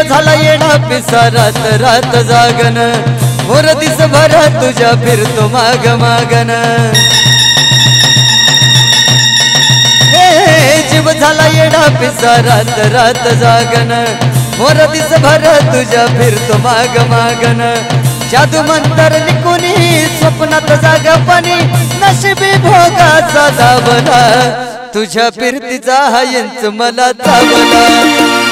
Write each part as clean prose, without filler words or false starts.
झाला येडा पिसा रात रात जागन मोर दिस भर तुझ्या फिरतो माग मागन जीव झाला येडा पिसा रात रात जागन मोर दिस भर तुझ्या फिरतो माग मागन जादू मंतर निकुनी स्वप्नात जागपणी नशिबी भोगाचा धावला तुझ्या फिरतीचा इंच मला चावला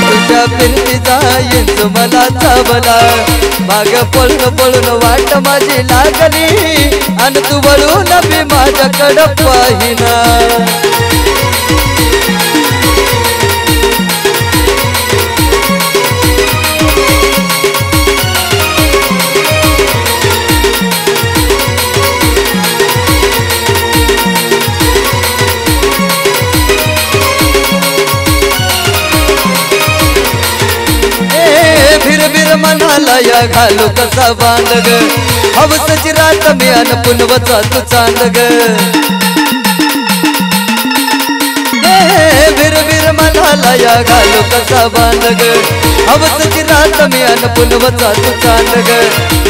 तुझ्या फिरतीचा इंच मला चावला माग पळून पळून वाट माझी लागली आणि तू वळून बी माझ्याकडं पाहिना मनाला या घालू कसा बांध ग हवसची रात मी अन पुनवचा तू चांद ग बिर मनाला या घालू कसा बांध ग हवसची रात मी अन पुनवचा तू चांद ग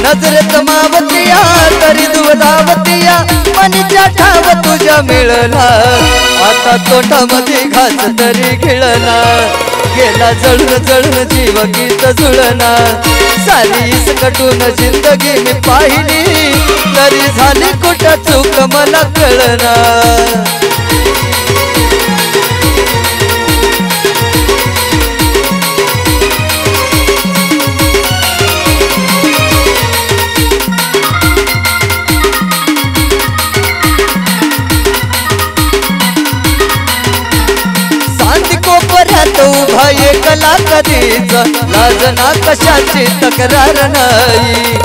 नजरेत मावतिया तरी दुधावतिया मनीच्या ठाव तुझ्या मिळला आता तोंडामध्ये घास तरी गिळना गेला जळून जळून जीव गीत जुळना सालीस कटून जिंदगी मी पाहिली तरी झाली कुठं चूक मला कळना उभा एकला कधीच लाजना कशाची तक्रार नाही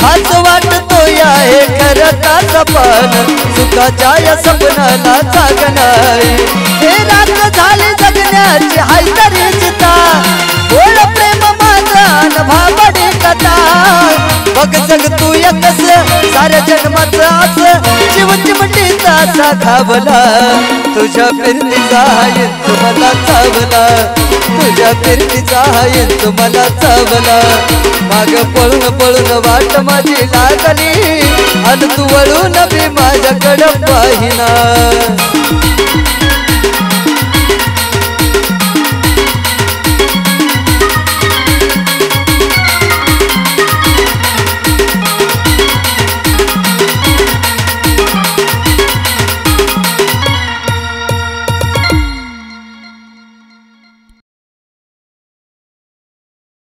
हाच वाटतो या हे खरताच पण सुखाच्या या सपनाला जाग नाही हे रात झाली जगण्याची हाय तरी चिता बोल प्रेम माझा भाबडी कथा बघ जग तू एकस साऱ्या जन्माचा आस जीव चिमटीचा असा खावला तुझ्या फिरतीचा इंच मला चावला तुझ्या फिरतीचा इंच मला चावला माग पळून पळून वाट माझी लागली आणि तू वळून बी माझ्याकडं पाहिना